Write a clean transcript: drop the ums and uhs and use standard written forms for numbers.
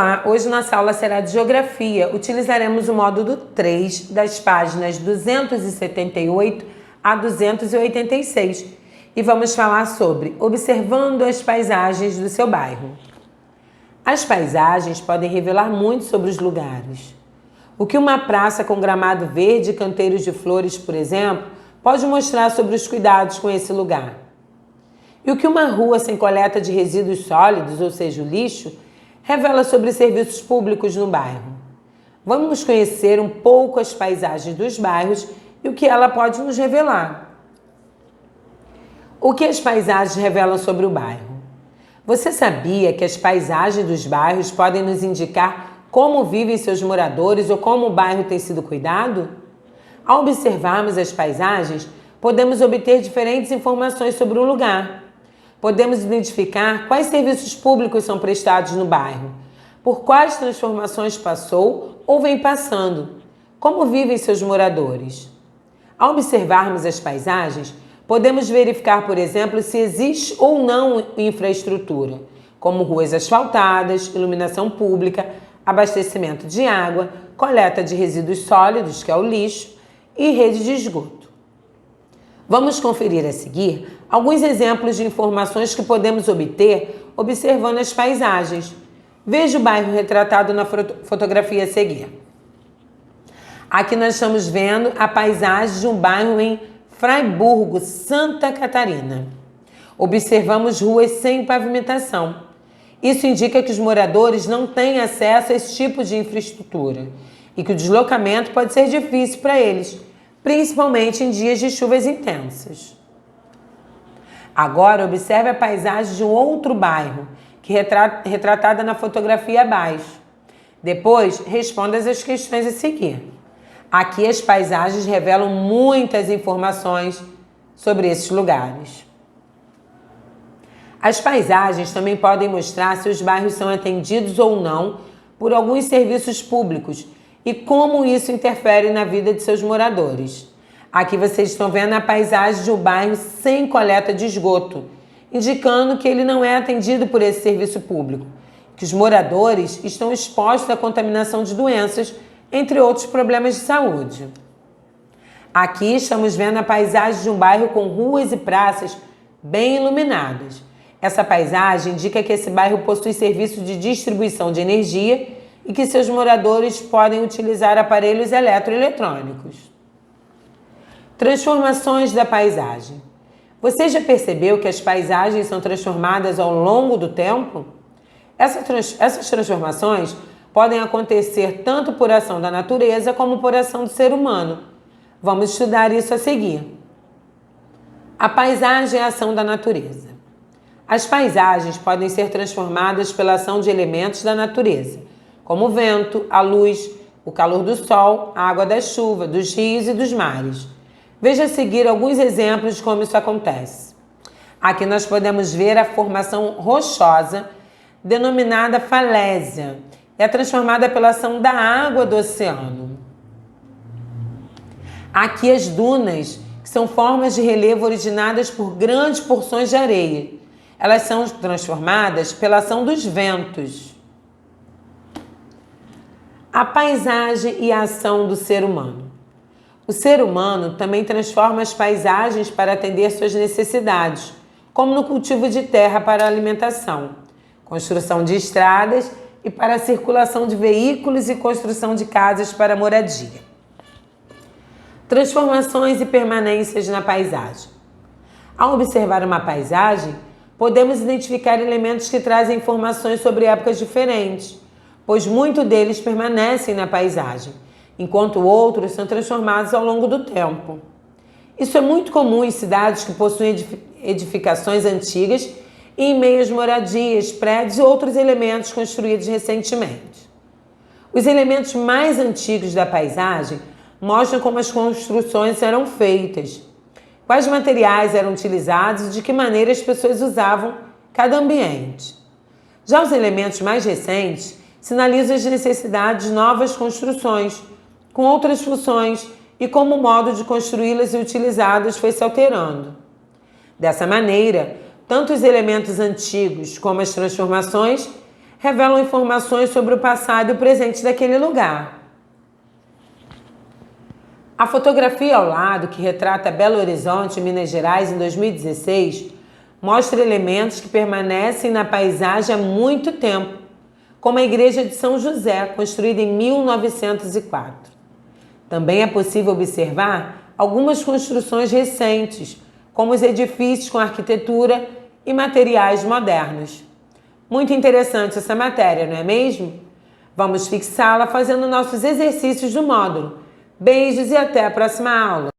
Olá, hoje nossa aula será de Geografia. Utilizaremos o módulo 3 das páginas 278 a 286 e vamos falar sobre observando as paisagens do seu bairro. As paisagens podem revelar muito sobre os lugares. O que uma praça com gramado verde e canteiros de flores, por exemplo, pode mostrar sobre os cuidados com esse lugar? E o que uma rua sem coleta de resíduos sólidos, ou seja, o lixo, revela sobre serviços públicos no bairro? Vamos conhecer um pouco as paisagens dos bairros e o que ela pode nos revelar. O que as paisagens revelam sobre o bairro? Você sabia que as paisagens dos bairros podem nos indicar como vivem seus moradores ou como o bairro tem sido cuidado? Ao observarmos as paisagens, podemos obter diferentes informações sobre um lugar. Podemos identificar quais serviços públicos são prestados no bairro, por quais transformações passou ou vem passando, como vivem seus moradores. Ao observarmos as paisagens, podemos verificar, por exemplo, se existe ou não infraestrutura, como ruas asfaltadas, iluminação pública, abastecimento de água, coleta de resíduos sólidos, que é o lixo, e rede de esgoto. Vamos conferir a seguir alguns exemplos de informações que podemos obter observando as paisagens. Veja o bairro retratado na fotografia a seguir. Aqui nós estamos vendo a paisagem de um bairro em Fraiburgo, Santa Catarina. Observamos ruas sem pavimentação. Isso indica que os moradores não têm acesso a esse tipo de infraestrutura e que o deslocamento pode ser difícil para eles, principalmente em dias de chuvas intensas. Agora observe a paisagem de um outro bairro, retratada na fotografia abaixo. Depois, responda as questões a seguir. Aqui as paisagens revelam muitas informações sobre esses lugares. As paisagens também podem mostrar se os bairros são atendidos ou não por alguns serviços públicos e como isso interfere na vida de seus moradores. Aqui vocês estão vendo a paisagem de um bairro sem coleta de esgoto, indicando que ele não é atendido por esse serviço público, que os moradores estão expostos à contaminação de doenças, entre outros problemas de saúde. Aqui estamos vendo a paisagem de um bairro com ruas e praças bem iluminadas. Essa paisagem indica que esse bairro possui serviço de distribuição de energia e que seus moradores podem utilizar aparelhos eletroeletrônicos. Transformações da paisagem. Você já percebeu que as paisagens são transformadas ao longo do tempo? Essas transformações podem acontecer tanto por ação da natureza como por ação do ser humano. Vamos estudar isso a seguir. A paisagem é a ação da natureza. As paisagens podem ser transformadas pela ação de elementos da natureza, como o vento, a luz, o calor do sol, a água da chuva, dos rios e dos mares. Veja a seguir alguns exemplos de como isso acontece. Aqui nós podemos ver a formação rochosa, denominada falésia. É transformada pela ação da água do oceano. Aqui as dunas, que são formas de relevo originadas por grandes porções de areia. Elas são transformadas pela ação dos ventos. A paisagem e a ação do ser humano. O ser humano também transforma as paisagens para atender suas necessidades, como no cultivo de terra para alimentação, construção de estradas e para a circulação de veículos e construção de casas para moradia. Transformações e permanências na paisagem. Ao observar uma paisagem, podemos identificar elementos que trazem informações sobre épocas diferentes, pois muitos deles permanecem na paisagem, enquanto outros são transformados ao longo do tempo. Isso é muito comum em cidades que possuem edificações antigas e em meio às moradias, prédios e outros elementos construídos recentemente. Os elementos mais antigos da paisagem mostram como as construções eram feitas, quais materiais eram utilizados e de que maneira as pessoas usavam cada ambiente. Já os elementos mais recentes sinalizam as necessidades de novas construções, com outras funções e como o modo de construí-las e utilizá-las foi se alterando. Dessa maneira, tanto os elementos antigos como as transformações revelam informações sobre o passado e o presente daquele lugar. A fotografia ao lado, que retrata Belo Horizonte, Minas Gerais, em 2016, mostra elementos que permanecem na paisagem há muito tempo, como a Igreja de São José, construída em 1904. Também é possível observar algumas construções recentes, como os edifícios com arquitetura e materiais modernos. Muito interessante essa matéria, não é mesmo? Vamos fixá-la fazendo nossos exercícios do módulo. Beijos e até a próxima aula!